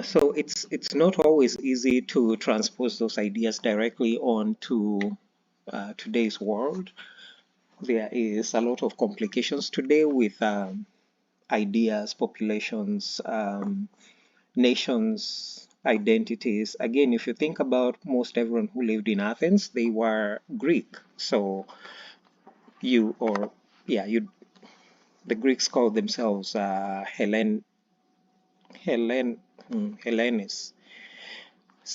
So it's not always easy to transpose those ideas directly onto today's world. There is a lot of complications today with ideas, populations, nations, identities. Again, if you think about most everyone who lived in Athens, they were Greek. So you or yeah, you the Greeks called themselves Hellenes.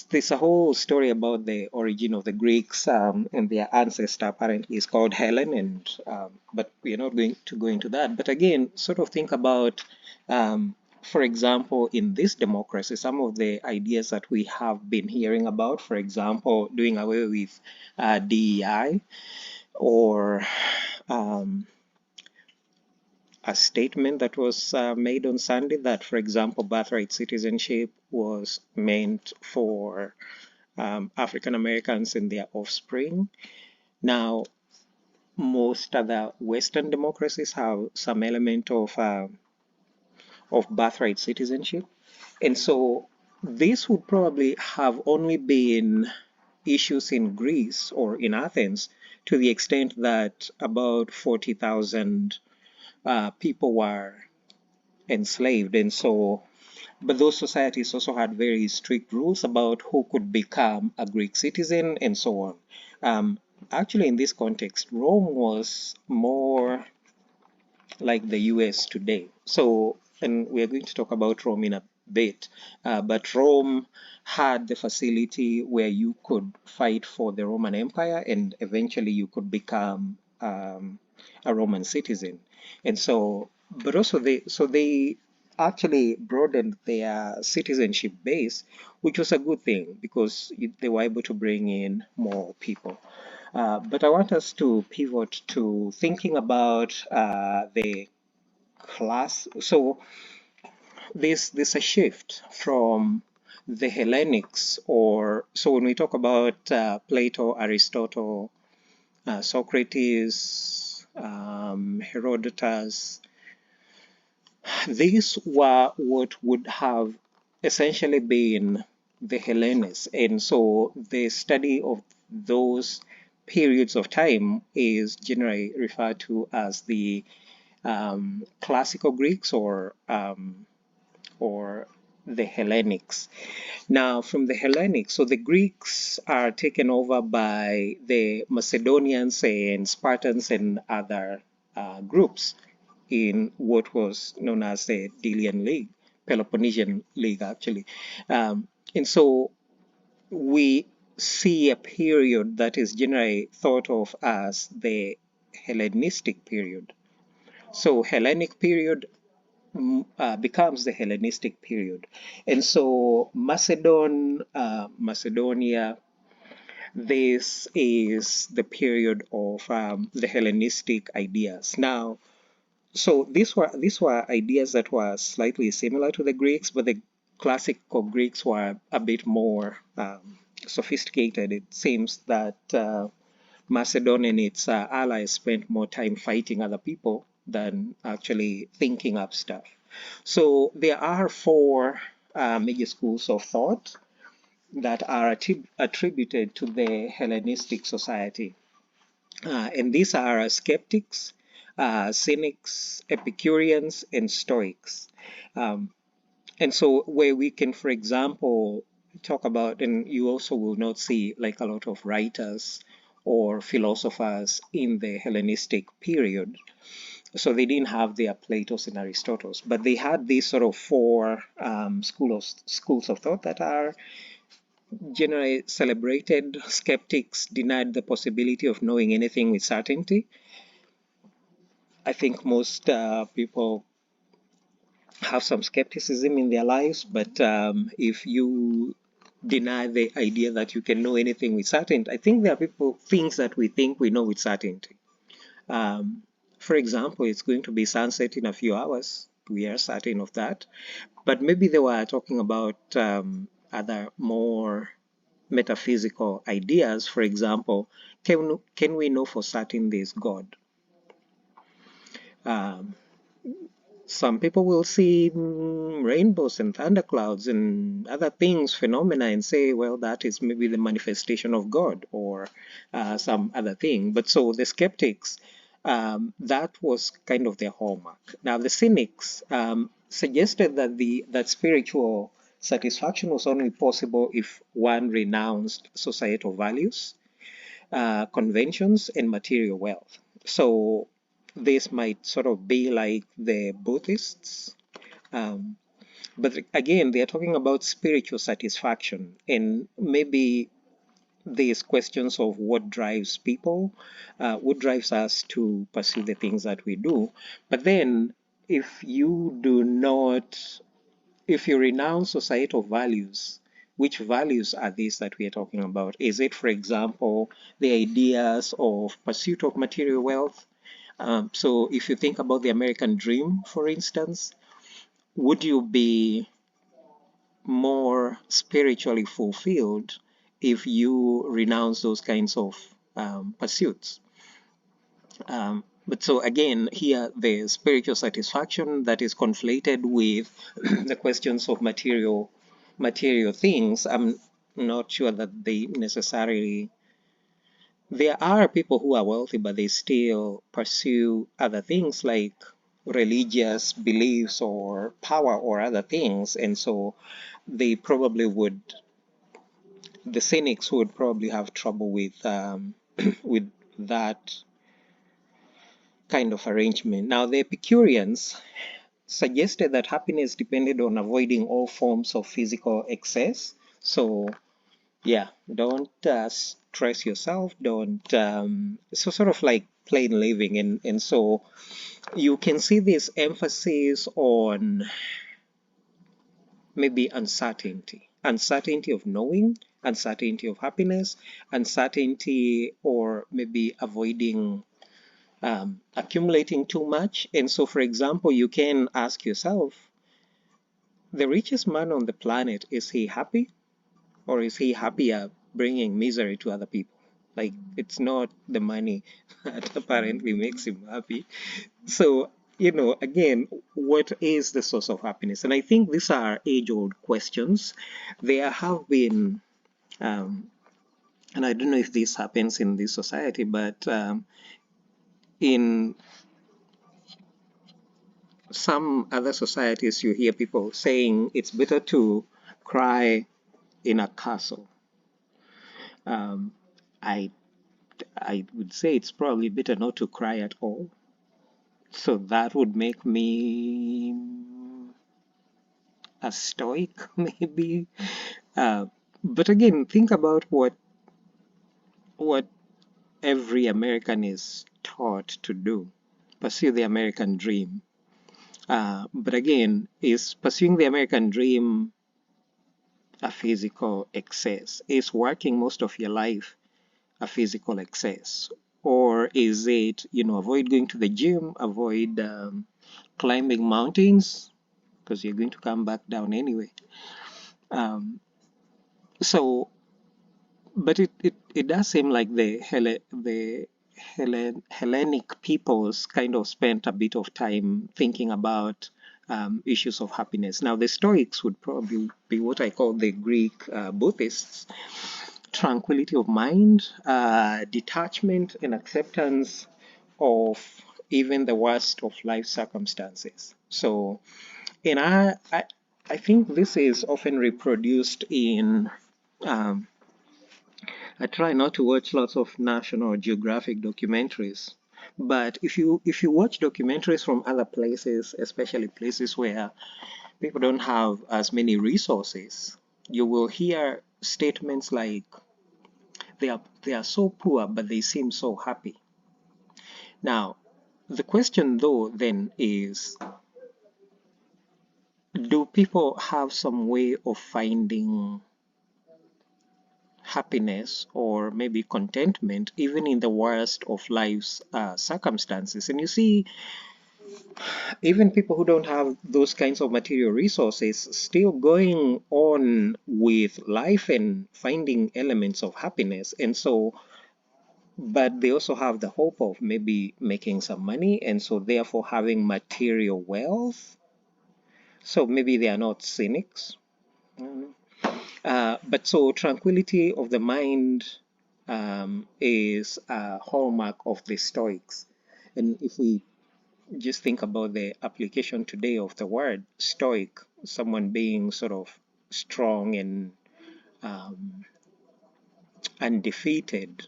There's a whole story about the origin of the Greeks, and their ancestor apparently is called Helen, and but we're not going to go into that. But again, sort of think about, for example, in this democracy, some of the ideas that we have been hearing about, for example, doing away with DEI, or um, a statement that was made on Sunday that, for example, birthright citizenship was meant for African Americans and their offspring. Now, most other Western democracies have some element of birthright citizenship, and so this would probably have only been issues in Greece or in Athens to the extent that about 40,000 people were enslaved, and so but those societies also had very strict rules about who could become a Greek citizen and so on. Actually, in this context, Rome was more like the US today. So, and we're going to talk about Rome in a bit, but Rome had the facility where you could fight for the Roman Empire and eventually you could become a Roman citizen. And so, but also they actually broadened their citizenship base, which was a good thing because they were able to bring in more people. But I want us to pivot to thinking about the class. So there's a shift from the Hellenics, or so when we talk about Plato, Aristotle, Socrates, Herodotus, these were what would have essentially been the Hellenes. And so the study of those periods of time is generally referred to as the classical Greeks or the Hellenics. Now, from the Hellenics, so the Greeks are taken over by the Macedonians and Spartans and other groups in what was known as the Delian League, Peloponnesian League, actually. And so we see a period that is generally thought of as the Hellenistic period. So Hellenic period becomes the Hellenistic period. And so Macedonia, this is the period of the Hellenistic ideas. Now, so these were ideas that were slightly similar to the Greeks, but the classical Greeks were a bit more sophisticated. It seems that Macedon and its allies spent more time fighting other people than actually thinking up stuff. So there are four major schools of thought that are attributed to the Hellenistic society. And these are skeptics, cynics, Epicureans, and Stoics. And so where we can, for example, talk about, and you also will not see like a lot of writers or philosophers in the Hellenistic period. So they didn't have their Platos and Aristotles, but they had these sort of four schools of thought that are generally celebrated. Skeptics denied the possibility of knowing anything with certainty. I think most people have some skepticism in their lives, but if you deny the idea that you can know anything with certainty, I think there are things that we think we know with certainty. For example, it's going to be sunset in a few hours. We are certain of that. But maybe they were talking about other more metaphysical ideas. For example, can we know for certain there is God? Um, Some people will see rainbows and thunderclouds and other things, phenomena, and say, well, that is maybe the manifestation of God or some other thing. But so the skeptics, that was kind of their hallmark. Now the cynics suggested that that spiritual satisfaction was only possible if one renounced societal values, conventions, and material wealth. So this might sort of be like the Buddhists. Um, but again, they are talking about spiritual satisfaction and maybe these questions of what drives people, what drives us to pursue the things that we do. But then if you do not if you renounce societal values, which values are these that we are talking about? Is it, for example, the ideas of pursuit of material wealth? So if you think about the American dream, for instance, would you be more spiritually fulfilled if you renounce those kinds of pursuits? But so again, here the spiritual satisfaction that is conflated with the questions of material things. I'm not sure that they necessarily. There are people who are wealthy, but they still pursue other things like religious beliefs or power or other things, and so they probably would. The cynics would probably have trouble with with that kind of arrangement. Now, the Epicureans suggested that happiness depended on avoiding all forms of physical excess. So, yeah, don't stress yourself, don't, so sort of like plain living. And so you can see this emphasis on maybe uncertainty of knowing, uncertainty of happiness, uncertainty or maybe avoiding accumulating too much. And so, for example, you can ask yourself, the richest man on the planet, is he happy? Or is he happier bringing misery to other people? Like, it's not the money that apparently makes him happy. So, again, what is the source of happiness? And I think these are age-old questions. There have been, and I don't know if this happens in this society, but in some other societies, you hear people saying it's better to cry in a castle. Um, I I would say it's probably better not to cry at all. So that would make me a stoic, maybe. Uh, but again, think about what every American is taught to do: pursue the American dream. But again, is pursuing the American dream a physical excess? Is working most of your life a physical excess? Or is it, avoid going to the gym, avoid climbing mountains, because you're going to come back down anyway. So, but it does seem like the Hellenic peoples kind of spent a bit of time thinking about issues of happiness. Now, the Stoics would probably be what I call the Greek Buddhists. Tranquility of mind, detachment, and acceptance of even the worst of life circumstances. So, and I think this is often reproduced in. I try not to watch lots of National Geographic documentaries, but if you watch documentaries from other places, especially places where people don't have as many resources, you will hear statements like they are so poor, but they seem so happy. Now, the question though then is, do people have some way of finding happiness or maybe contentment even in the worst of life's circumstances? And you see, even people who don't have those kinds of material resources still going on with life and finding elements of happiness. And so but they also have the hope of maybe making some money, and so therefore having material wealth. So maybe they are not cynics. But so tranquility of the mind is a hallmark of the Stoics. And if we just think about the application today of the word Stoic, someone being sort of strong and um, undefeated.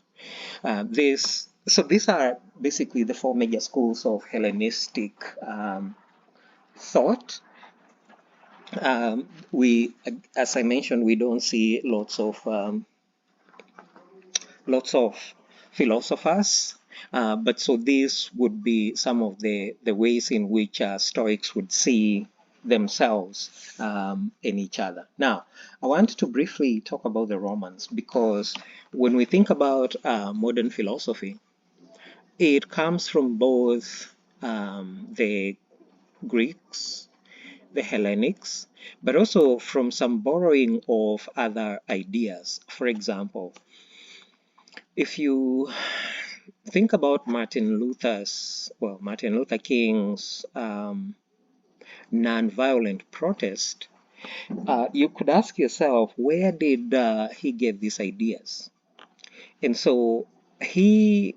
So these are basically the four major schools of Hellenistic thought. We, as I mentioned, we don't see lots of philosophers, but so these would be some of the ways in which Stoics would see themselves in each other. Now, I want to briefly talk about the Romans because when we think about modern philosophy, it comes from both the Greeks, the Hellenics, but also from some borrowing of other ideas. For example, if you think about Martin Luther King's nonviolent protest, you could ask yourself, where did he get these ideas? And so there's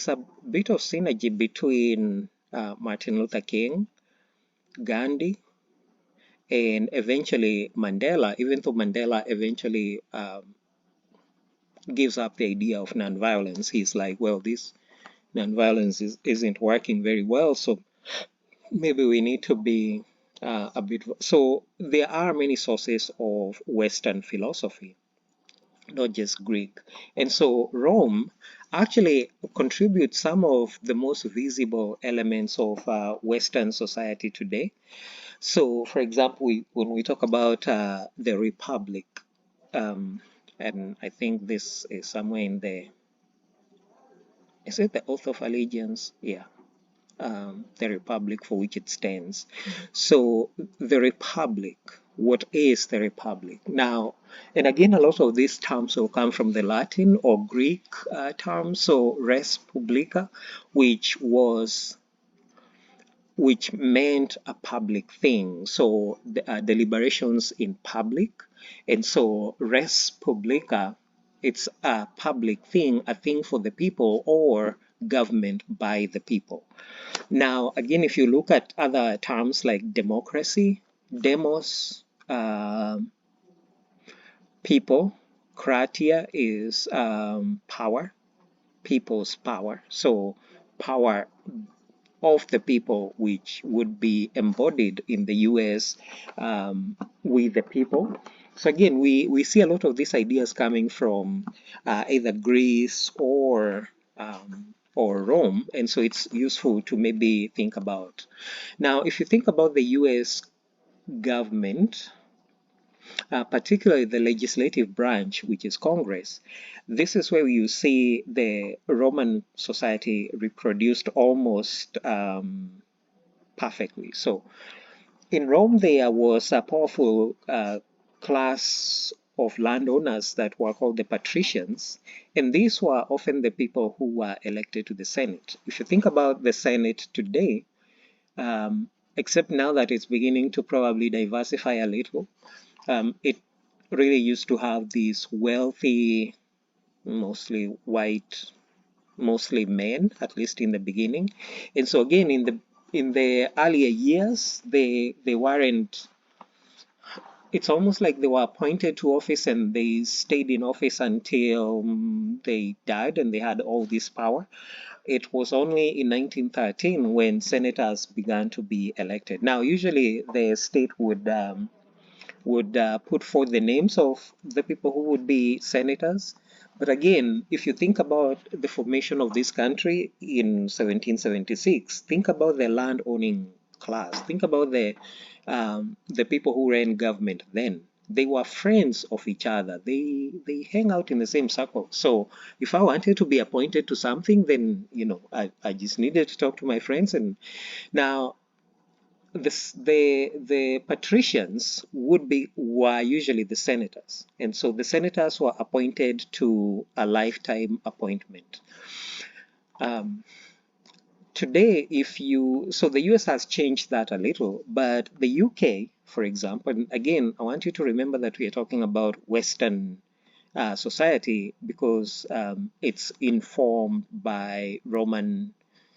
a bit of synergy between Martin Luther King, Gandhi, and eventually Mandela, even though Mandela eventually gives up the idea of nonviolence. He's like, well, this nonviolence isn't working very well, so maybe we need to be a bit. So there are many sources of Western philosophy, not just Greek. And so Rome actually contributes some of the most visible elements of Western society today. So, for example, when we talk about the Republic, um, and I think this is somewhere in the, is it the Oath of Allegiance? Yeah. The Republic for which it stands. So, the Republic, what is the Republic? Now, and again, a lot of these terms will come from the Latin or Greek terms. So, res publica, which was which meant a public thing. So deliberations in public. And so res publica, it's a public thing, a thing for the people or government by the people. Now, again, if you look at other terms like democracy, demos, people, kratia is power, people's power. So power of the people, which would be embodied in the US with the people. So again, we see a lot of these ideas coming from either Greece or Rome, and so it's useful to maybe think about. Now, if you think about the US government, particularly the legislative branch, which is Congress, this is where you see the Roman society reproduced almost perfectly. So in Rome, there was a powerful class of landowners that were called the patricians, and these were often the people who were elected to the Senate. If you think about the Senate today, except now that it's beginning to probably diversify a little, it really used to have these wealthy, mostly white, mostly men, at least in the beginning. And so again, in the earlier years, they weren't. It's almost like they were appointed to office and they stayed in office until they died and they had all this power. It was only in 1913 when senators began to be elected. Now, usually the state would put forth the names of the people who would be senators. But again, if you think about the formation of this country in 1776, think about the land owning class. Think about the people who ran government then. They were friends of each other. They hang out in the same circle. So if I wanted to be appointed to something, then I just needed to talk to my friends. And now the patricians were usually the senators, and so the senators were appointed to a lifetime appointment. Um, Today, so the US has changed that a little, but the UK, for example, and again, I want you to remember that we are talking about Western society because it's informed by Roman,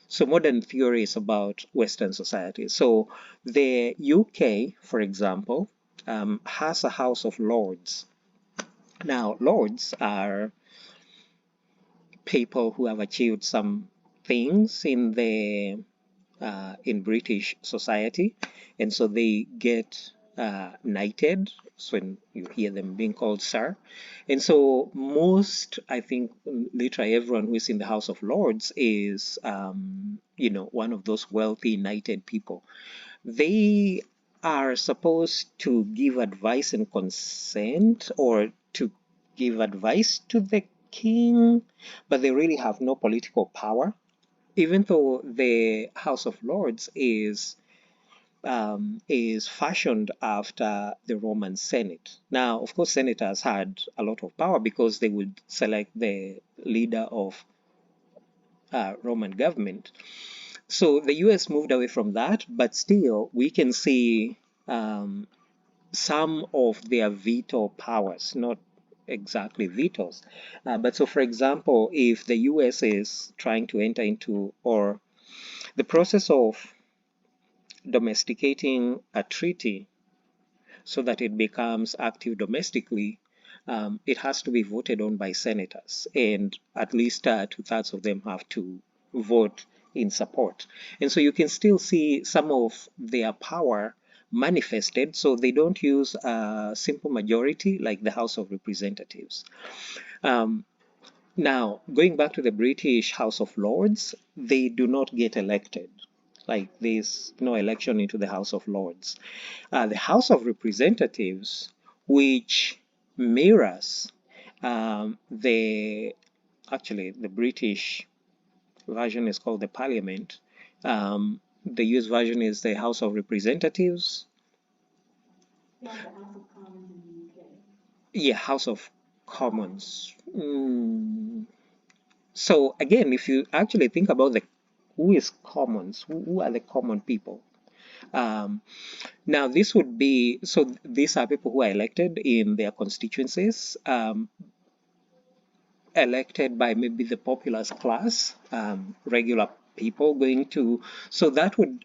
so modern theories about Western society. So the UK, for example, has a House of Lords. Now, Lords are people who have achieved some things in British society, and so they get knighted. So when you hear them being called sir, and so most, I think, literally everyone who is in the House of Lords is, one of those wealthy knighted people. They are supposed to give advice and consent, or to give advice to the king, but they really have no political power, even though the House of Lords is fashioned after the Roman Senate. Now, of course, senators had a lot of power because they would select the leader of Roman government. So the US moved away from that, but still, we can see some of their veto powers, not exactly vetoes. But so, for example, if the US is trying to enter into, or the process of domesticating a treaty so that it becomes active domestically, it has to be voted on by senators, and at least two-thirds of them have to vote in support. And so you can still see some of their power manifested, so they don't use a simple majority like the House of Representatives. Now, going back to the British House of Lords, they do not get elected. Like, there's no election into the House of Lords. The House of Representatives, which mirrors the British version is called the Parliament. The US version is the House of Representatives. Yeah, the House of Commons in the UK. Yeah, House of Commons. So again, if you actually think about who is commons, who are the common people? Now, this would be, so these are people who are elected in their constituencies, elected by maybe the populace class, regular people going to, so that would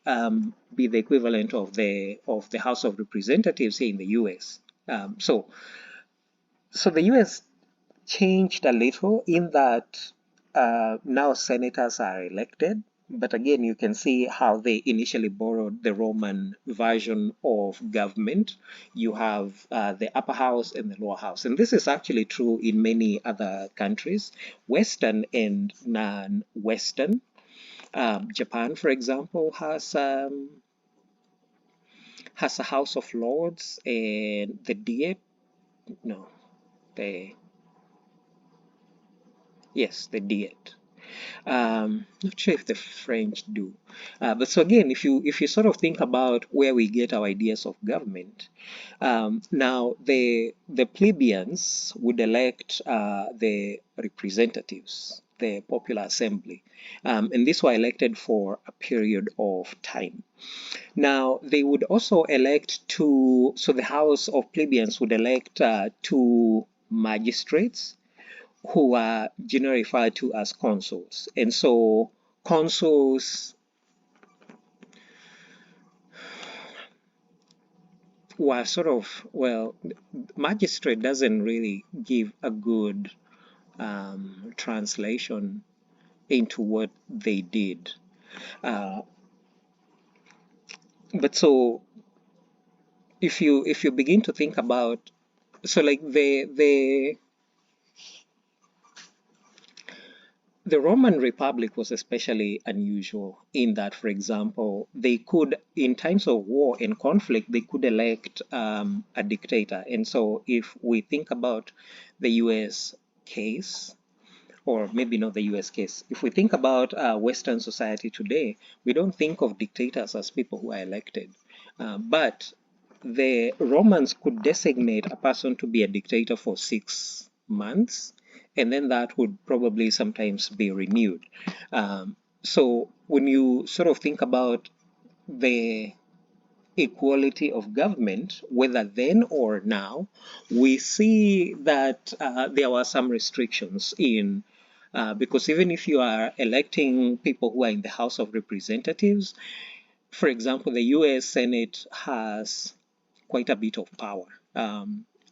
be the equivalent of the House of Representatives here in the US. So the US changed a little in that now senators are elected. But again, you can see how they initially borrowed the Roman version of government. You have the upper house and the lower house. And this is actually true in many other countries, Western and non-Western. Japan, for example, has a House of Lords, and the Diet, no, the yes, the Diet. Not sure if the French do, but so again, if you sort of think about where we get our ideas of government, now the plebeians would elect the representatives, the popular assembly, and these were elected for a period of time. Now they would also elect two, so the House of Plebeians would elect two magistrates who are generally referred to as consuls. And so consuls were sort of, well, magistrate doesn't really give a good translation into what they did. But so if you begin to think about, so like the Roman Republic was especially unusual in that, for example, they could, in times of war and conflict, they could elect a dictator. And so if we think about the US case, or maybe not the US case, if we think about Western society today, we don't think of dictators as people who are elected. But the Romans could designate a person to be a dictator for 6 months, and then that would probably sometimes be renewed. So when you sort of think about the equality of government, whether then or now, we see that there were some restrictions in. Because even if you are electing people who are in the House of Representatives, for example, the US Senate has quite a bit of power.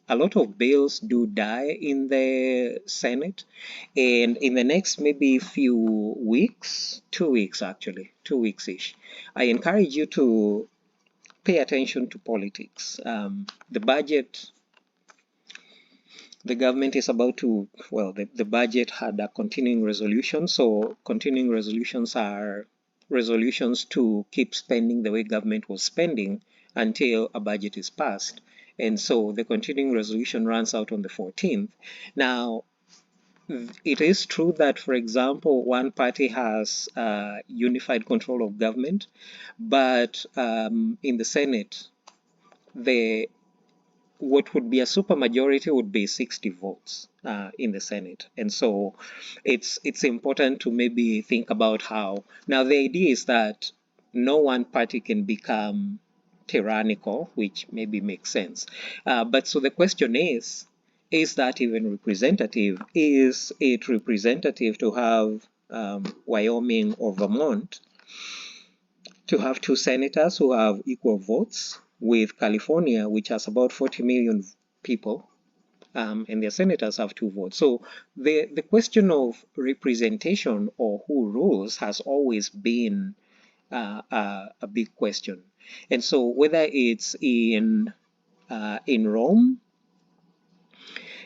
A lot of bills do die in the Senate, and in the next maybe few weeks, 2 weeks actually, 2 weeks ish, I encourage you to pay attention to politics. The budget, the government is about to, well, the budget had a continuing resolution. So continuing resolutions are resolutions to keep spending the way government was spending until a budget is passed. And so the continuing resolution runs out on the 14th. Now, it is true that, for example, one party has unified control of government, but in the Senate, the what would be a supermajority would be 60 votes in the Senate. And so it's important to maybe think about how. Now, the idea is that no one party can become tyrannical, which maybe makes sense. But so the question is that even representative? Is it representative to have Wyoming or Vermont to have two senators who have equal votes with California, which has about 40 million people, and their senators have two votes. So the question of representation or who rules has always been a big question. And so whether it's in Rome,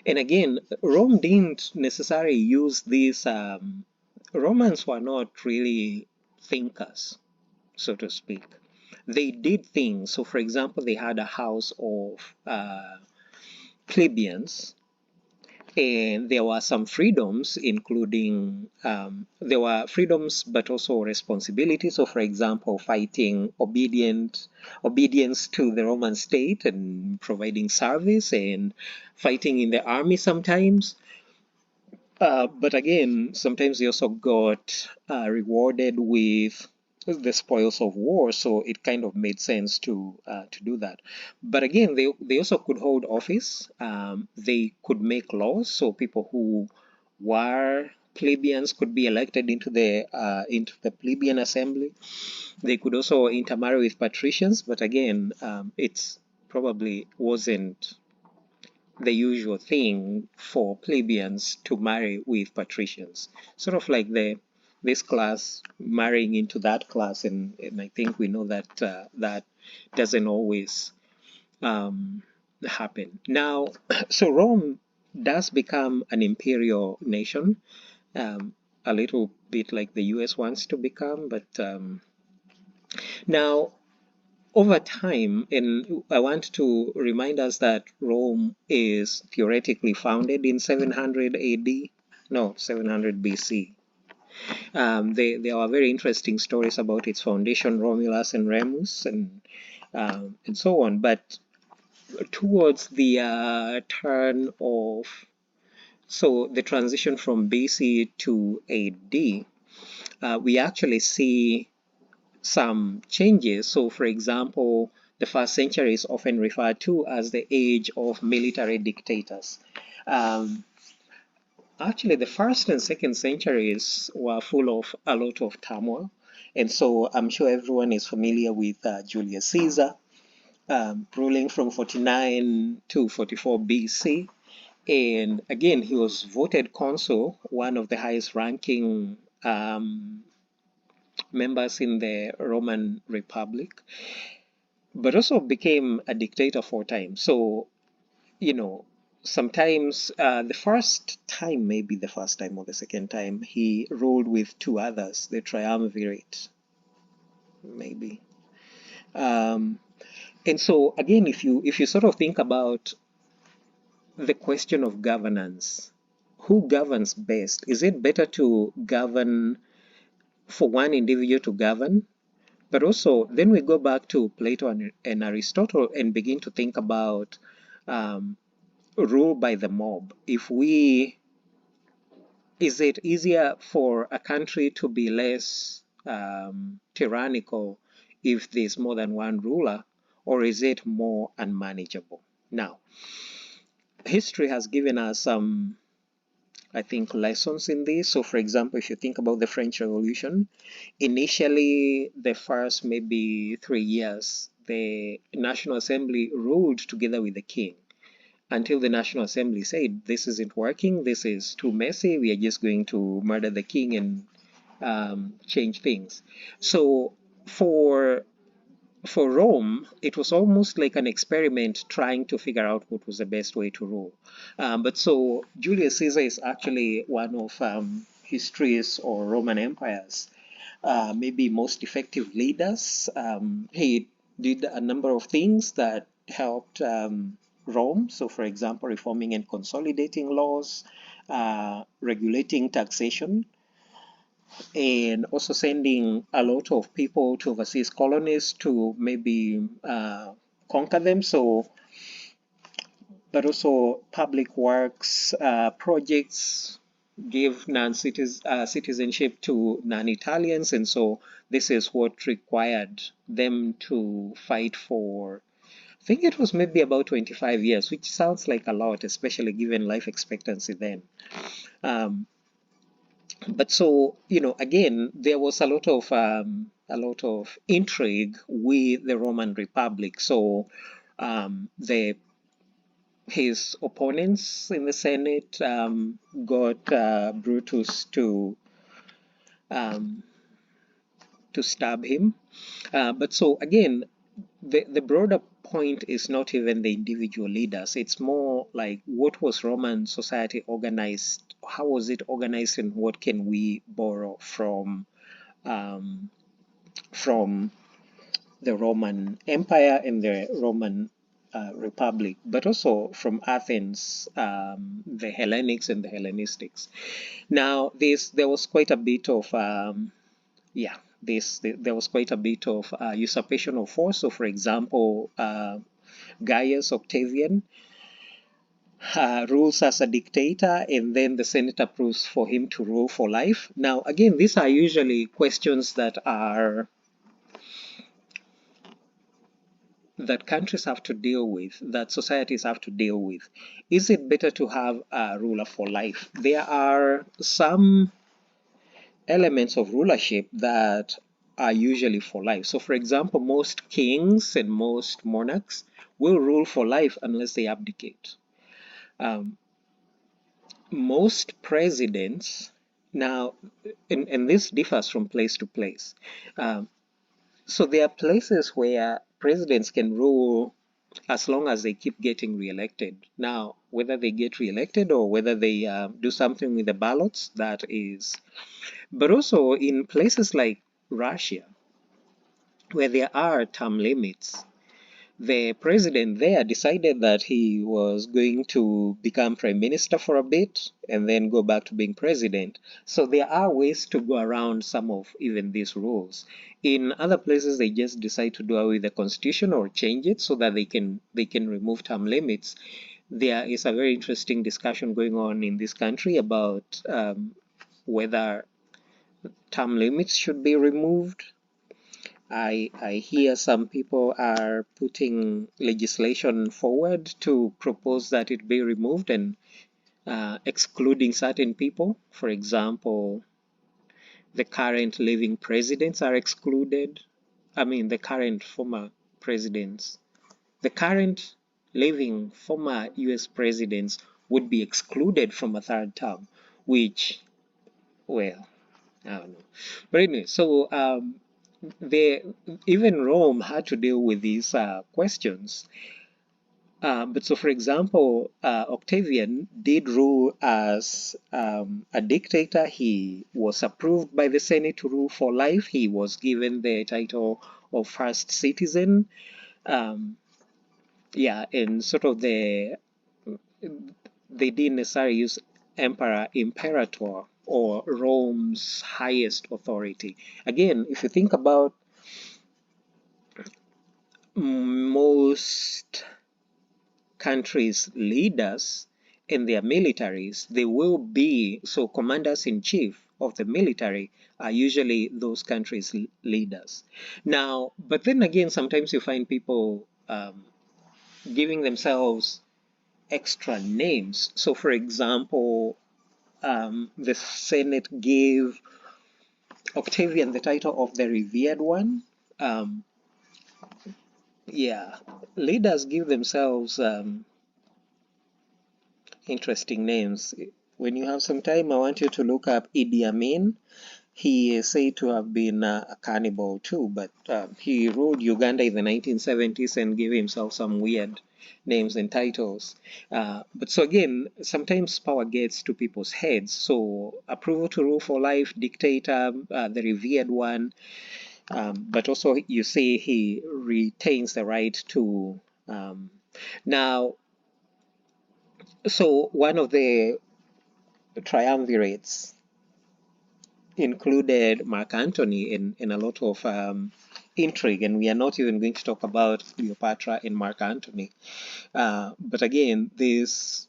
and again, Rome didn't necessarily use these. Romans were not really thinkers, so to speak. They did things. So, for example, they had a house of plebeians, and there were some freedoms, including there were freedoms but also responsibilities. So, for example, fighting obedience to the Roman state and providing service and fighting in the army sometimes. But again, sometimes they also got rewarded with the spoils of war, so it kind of made sense to do that. But again, they also could hold office. They could make laws, so people who were plebeians could be elected into the plebeian assembly. They could also intermarry with patricians, but again, it's probably wasn't the usual thing for plebeians to marry with patricians, sort of like this class marrying into that class, and I think we know that that doesn't always happen. Now, so Rome does become an imperial nation, a little bit like the US wants to become, but now over time, and I want to remind us that Rome is theoretically founded in 700 AD, no, 700 BC. There are very interesting stories about its foundation, Romulus and Remus, and so on. But towards the turn of, so the transition from BC to AD, we actually see some changes. So, for example, the first century is often referred to as the age of military dictators. Actually, the first and second centuries were full of a lot of turmoil. And so I'm sure everyone is familiar with Julius Caesar, ruling from 49 to 44 BC. And again, he was voted consul, one of the highest ranking members in the Roman Republic, but also became a dictator for a time. So, you know, sometimes the first time, maybe the first time or the second time, he ruled with two others, the triumvirate, maybe. And so again, if you sort of think about the question of governance, who governs best? Is it better to govern for one individual to govern, But also, then we go back to Plato and Aristotle and begin to think about um, rule by the mob. Is it easier for a country to be less tyrannical if there's more than one ruler, or is it more unmanageable? Now, history has given us some, I think, lessons in this. So, for example, if you think about the French Revolution, initially, the first maybe 3 years, the National Assembly ruled together with the king until the National Assembly said, this isn't working, this is too messy, we are just going to murder the king and change things. So, for Rome, it was almost like an experiment trying to figure out what was the best way to rule. But so Julius Caesar is actually one of history's or Roman Empire's maybe most effective leaders. He did a number of things that helped Rome. So, for example, reforming and consolidating laws, regulating taxation, and also sending a lot of people to overseas colonies to maybe conquer them. So, but also public works projects give citizenship to non-Italians, and so this is what required them to fight for. I think it was maybe about 25 years, which sounds like a lot, especially given life expectancy then. Um, but so, again, there was a lot of intrigue with the Roman Republic. So the his opponents in the Senate got Brutus um, to stab him. But so again, the broader point is not even the individual leaders. It's more like, what was Roman society organized? How was it organized, and what can we borrow um, from the Roman Empire and the Roman Republic, but also from Athens, the Hellenics and the Hellenistics. Now, there was quite a bit of there was quite a bit of usurpation of force. So, for example, Gaius Octavian rules as a dictator, and then the Senate approves for him to rule for life. Now, again, these are usually questions that countries have to deal with, that societies have to deal with. Is it better to have a ruler for life? There are some elements of rulership that are usually for life. So, for example, most kings and most monarchs will rule for life unless they abdicate. Most presidents, now, and this differs from place to place. So, there are places where presidents can rule as long as they keep getting reelected. Now, whether they get reelected or whether they do something with the ballots, that is. But also in places like Russia, where there are term limits, the president there decided that he was going to become prime minister for a bit and then go back to being president. So there are ways to go around some of even these rules. In other places, they just decide to do away with the constitution or change it so that they can remove term limits. There is a very interesting discussion going on in this country about whether term limits should be removed. I hear some people are putting legislation forward to propose that it be removed and excluding certain people. For example, the current living presidents are excluded. I mean, the current former presidents. The current living former US presidents would be excluded from a third term, which, well, I don't know. But anyway, so even Rome had to deal with these questions. But so, for example, Octavian did rule as a dictator. He was approved by the Senate to rule for life. He was given the title of first citizen. Um, yeah, and sort of they didn't necessarily use emperor, imperator, or Rome's highest authority. Again, if you think about most countries' leaders and their militaries, they will be, so commanders in chief of the military are usually those countries' leaders. Now, but then again, sometimes you find people giving themselves extra names. So, for example, the Senate gave Octavian the title of the revered one. Um, yeah, leaders give themselves interesting names. When you have some time, I want you to look up Idi Amin. He is said to have been a cannibal too, but he ruled Uganda in the 1970s and gave himself some weird names and titles. But so again, sometimes power gets to people's heads. So approval to rule for life, dictator, the revered one. But also you say he retains the right to. Now, so one of the triumvirates included Mark Antony in a lot of intrigue, and we are not even going to talk about Cleopatra and Mark Antony. But again, this,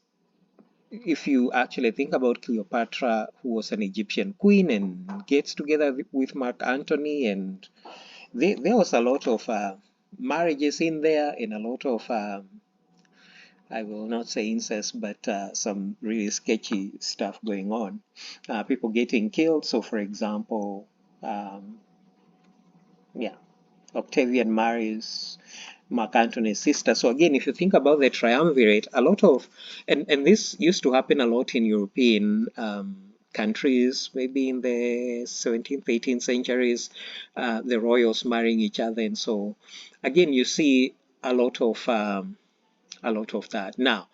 if you actually think about Cleopatra, who was an Egyptian queen and gets together with Mark Antony, and there was a lot of marriages in there and a lot of I will not say incest, but some really sketchy stuff going on. People getting killed. So, for example, um, yeah, Octavian marries Mark Antony's sister. So again, if you think about the triumvirate, a lot of, and this used to happen a lot in European countries, maybe in the 17th, 18th centuries, the royals marrying each other. And so again, you see a lot of that. Now,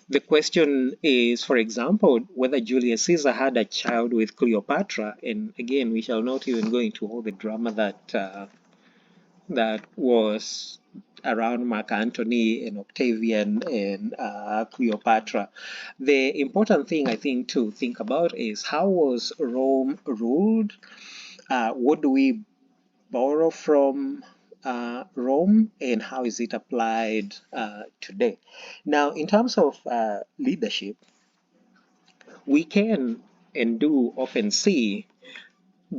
the question is, for example, whether Julius Caesar had a child with Cleopatra. And again, we shall not even go into all the drama that was around Mark Antony and Octavian and Cleopatra. The important thing I think to think about is, how was Rome ruled? What do we borrow from Rome, and how is it applied today? Now, in terms of leadership, we can and do often see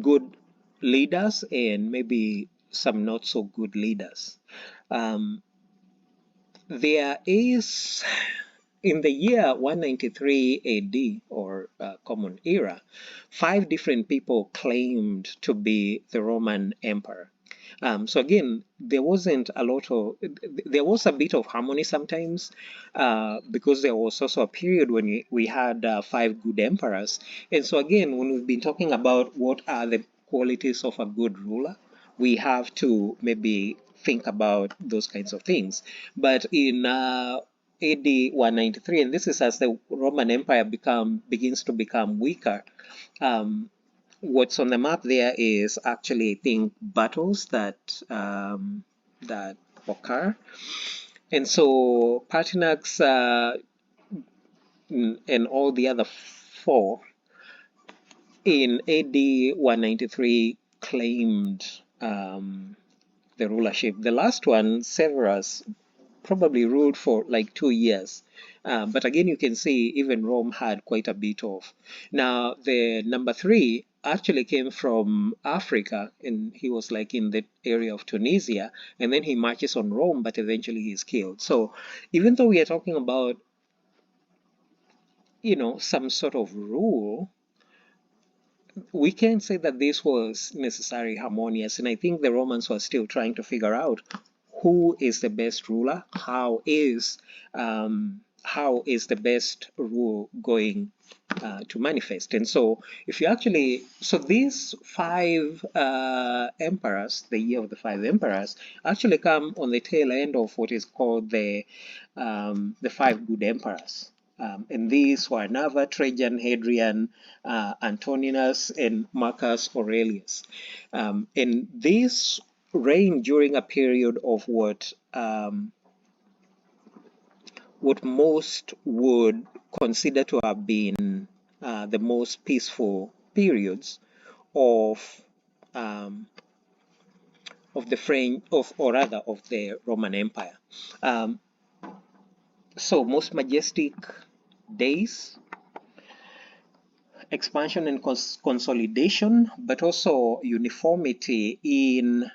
good leaders and maybe some not so good leaders. There is, in the year 193 AD, or Common Era, 5 different people claimed to be the Roman emperor. So again, there was a bit of harmony sometimes, because there was also a period when we had 5 good emperors. And so again, when we've been talking about what are the qualities of a good ruler, we have to maybe think about those kinds of things. But in AD 193, and this is as the Roman Empire begins to become weaker, what's on the map there is actually, I think, battles that occur. And so Pertinax and all the other 4 in AD 193 claimed the rulership. The last one, Severus, probably ruled for like 2 years. But again, you can see even Rome had quite a bit of. Now, the number 3 actually came from Africa, and he was like in the area of Tunisia, and then he marches on Rome, but eventually he's killed. So even though we are talking about, some sort of rule, we can't say that this was necessarily harmonious. And I think the Romans were still trying to figure out who is the best ruler, how is the best rule going to manifest. And so if you actually, so these 5 emperors, the year of the 5 emperors, actually come on the tail end of what is called the 5 good emperors. And these were Nerva, Trajan, Hadrian, Antoninus, and Marcus Aurelius. And this reigned during a period of what most would consider to have been the most peaceful periods of of the French, or rather of the Roman Empire. Um, so most majestic days, expansion and consolidation, but also uniformity in